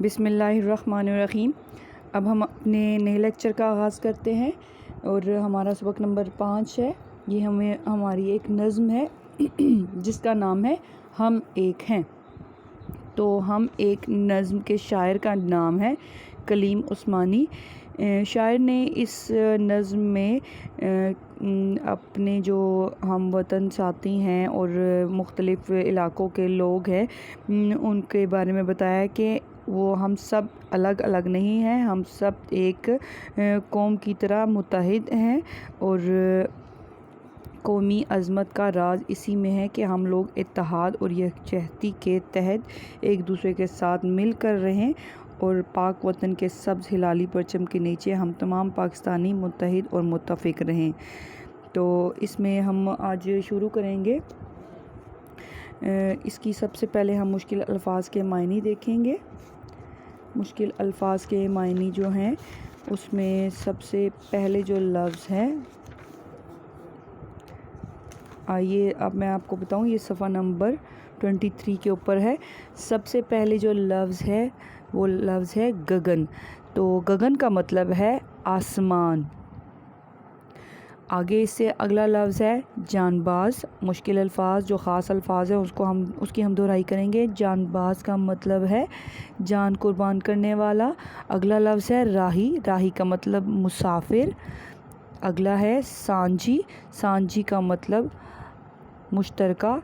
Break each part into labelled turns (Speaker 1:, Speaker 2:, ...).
Speaker 1: بسم اللہ الرحمن الرحیم۔ اب ہم اپنے نئے لیکچر کا آغاز کرتے ہیں اور ہمارا سبق نمبر 5 ہے۔ یہ ہماری ایک نظم ہے جس کا نام ہے ہم ایک ہیں۔ تو ہم ایک نظم کے شاعر کا نام ہے کلیم عثمانی۔ شاعر نے اس نظم میں اپنے جو ہم وطن ساتھی ہیں اور مختلف علاقوں کے لوگ ہیں ان کے بارے میں بتایا کہ وہ ہم سب الگ الگ نہیں ہیں، ہم سب ایک قوم کی طرح متحد ہیں اور قومی عظمت کا راز اسی میں ہے کہ ہم لوگ اتحاد اور یکجہتی کے تحت ایک دوسرے کے ساتھ مل کر رہیں اور پاک وطن کے سبز ہلالی پرچم کے نیچے ہم تمام پاکستانی متحد اور متفق رہیں۔ تو اس میں ہم آج شروع کریں گے۔ اس کی سب سے پہلے ہم مشکل الفاظ کے معنی دیکھیں گے۔ مشکل الفاظ کے معنی جو ہیں اس میں سب سے پہلے جو لفظ ہے، آئیے اب میں آپ کو بتاؤں، یہ صفحہ نمبر 23 کے اوپر ہے۔ سب سے پہلے جو لفظ ہے وہ لفظ ہے گگن۔ تو گگن کا مطلب ہے آسمان۔ آگے اس سے اگلا لفظ ہے جانباز۔ مشکل الفاظ جو خاص الفاظ ہیں اس کی ہم دہرائی کریں گے۔ جانباز کا مطلب ہے جان قربان کرنے والا۔ اگلا لفظ ہے راہی۔ راہی کا مطلب مسافر۔ اگلا ہے سانجھی۔ سانجھی کا مطلب مشترکہ۔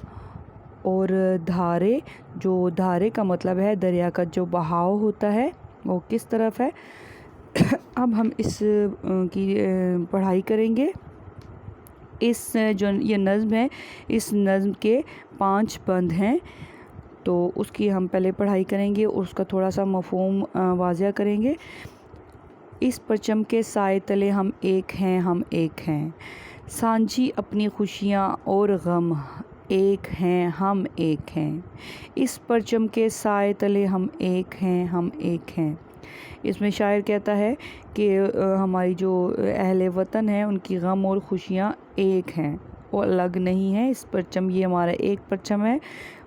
Speaker 1: اور دھارے، جو دھارے کا مطلب ہے دریا کا جو بہاؤ ہوتا ہے وہ کس طرف ہے۔ اب ہم اس کی پڑھائی کریں گے۔ اس جو یہ نظم ہے، اس نظم کے 5 بند ہیں، تو اس کی ہم پہلے پڑھائی کریں گے اور اس کا تھوڑا سا مفہوم واضح کریں گے۔ اس پرچم کے سائے تلے ہم ایک ہیں، ہم ایک ہیں، سانجھی اپنی خوشیاں اور غم، ایک ہیں ہم ایک ہیں، اس پرچم کے سائے تلے ہم ایک ہیں، ہم ایک ہیں۔ اس میں شاعر کہتا ہے کہ ہماری جو اہل وطن ہیں ان کی غم اور خوشیاں ایک ہیں، وہ الگ نہیں ہیں۔ اس پرچم، یہ ہمارا ایک پرچم ہے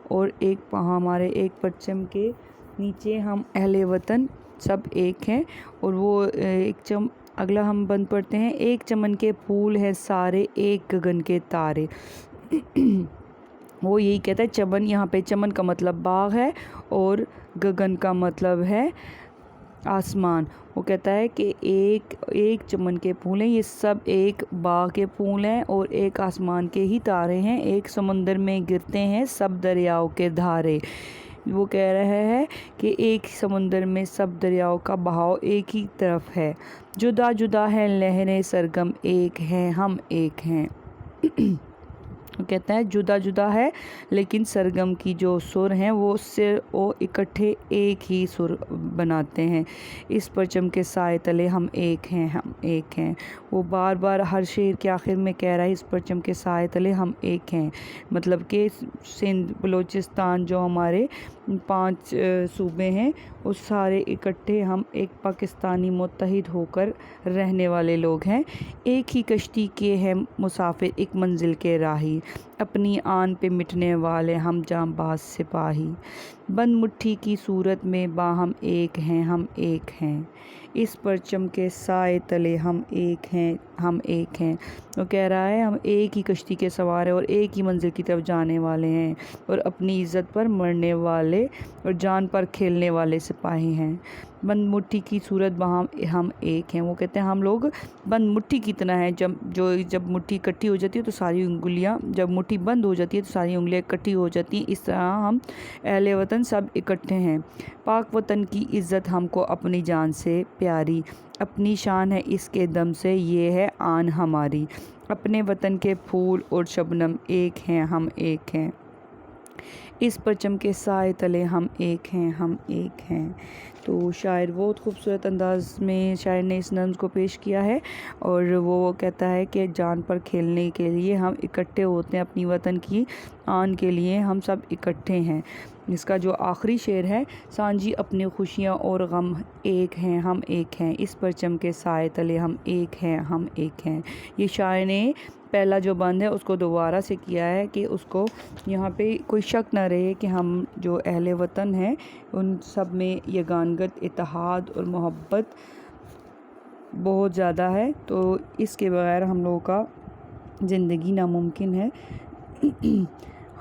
Speaker 1: اور ہمارے ایک پرچم کے نیچے ہم اہل وطن سب ایک ہیں۔ اور وہ اگلا ہم بند پڑھتے ہیں۔ ایک چمن کے پھول ہیں سارے، ایک گگن کے تارے۔ وہ یہی کہتا ہے چمن، یہاں پہ چمن کا مطلب باغ ہے اور گگن کا مطلب ہے آسمان۔ وہ کہتا ہے کہ ایک چمن کے پھول ہیں، یہ سب ایک باغ کے پھول ہیں اور ایک آسمان کے ہی تارے ہیں، ایک سمندر میں گرتے ہیں سب دریاؤں کے دھارے۔ وہ کہہ رہا ہے کہ ایک سمندر میں سب دریاؤں کا بہاؤ ایک ہی طرف ہے، جدا جدا ہے لہریں سرگم، ایک ہیں ہم ایک ہیں۔ وہ کہتا ہے جدا جدا ہے لیکن سرگم کی جو سر ہیں وہ اکٹھے ایک ہی سر بناتے ہیں۔ اس پرچم کے سائے تلے ہم ایک ہیں، ہم ایک ہیں۔ وہ بار بار ہر شعر کے آخر میں کہہ رہا ہے اس پرچم کے سائے تلے ہم ایک ہیں، مطلب کہ سندھ، بلوچستان، جو ہمارے 5 صوبے ہیں، وہ سارے اکٹھے ہم ایک پاکستانی متحد ہو کر رہنے والے لوگ ہیں۔ ایک ہی کشتی کے ہیں مسافر، ایک منزل کے راہی، اپنی آن پہ مٹنے والے ہم جانباز سپاہی، بند مٹھی کی صورت میں باہم ایک ہیں، ہم ایک ہیں، اس پرچم کے سائے تلے ہم ایک ہیں، ہم ایک ہیں۔ وہ کہہ رہا ہے ہم ایک ہی کشتی کے سوار ہیں اور ایک ہی منزل کی طرف جانے والے ہیں اور اپنی عزت پر مرنے والے اور جان پر کھیلنے والے سپاہی ہیں۔ بند مٹھی کی صورت باہم ہم ایک ہیں۔ وہ کہتے ہیں ہم لوگ بند مٹھی کی طرح ہیں، جب مٹھی اکٹھی ہو جاتی ہے تو ساری انگلیاں، جب مٹھی بند ہو جاتی ہے تو ساری انگلیاں اکٹھی ہو جاتی ہیں، اس طرح ہم اہل وطن سب اکٹھے ہیں۔ پاک وطن کی عزت ہم کو اپنی جان سے پیاری، اپنی شان ہے اس کے دم سے یہ ہے آن ہماری، اپنے وطن کے پھول اور شبنم، ایک ہیں ہم ایک ہیں، اس پرچم کے سائے تلے ہم ایک ہیں، ہم ایک ہیں۔ تو شاعر بہت خوبصورت انداز میں شاعر نے اس نظم کو پیش کیا ہے اور وہ کہتا ہے کہ جان پر کھیلنے کے لیے ہم اکٹھے ہوتے ہیں، اپنی وطن کی آن کے لیے ہم سب اکٹھے ہیں۔ اس کا جو آخری شعر ہے، سانجھی اپنی خوشیاں اور غم ایک ہیں ہم ایک ہیں، اس پرچم کے سائے تلے ہم ایک ہیں ہم ایک ہیں۔ یہ شاعر نے پہلا جو بند ہے اس کو دوبارہ سے کیا ہے کہ اس کو یہاں پہ کوئی شک نہ رہے کہ ہم جو اہل وطن ہیں ان سب میں یگانگت، اتحاد اور محبت بہت زیادہ ہے، تو اس کے بغیر ہم لوگوں کا زندگی ناممکن ہے۔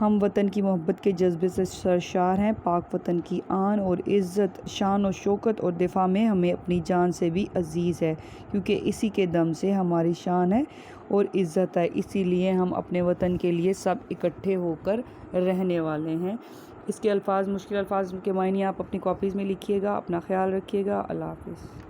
Speaker 1: ہم وطن کی محبت کے جذبے سے سرشار ہیں، پاک وطن کی آن اور عزت، شان و شوکت اور دفاع میں ہمیں اپنی جان سے بھی عزیز ہے، کیونکہ اسی کے دم سے ہماری شان ہے اور عزت ہے، اسی لیے ہم اپنے وطن کے لیے سب اکٹھے ہو کر رہنے والے ہیں۔ اس کے الفاظ، مشکل الفاظ کے معنی آپ اپنی کاپیز میں لکھیے گا۔ اپنا خیال رکھیے گا۔ اللہ حافظ۔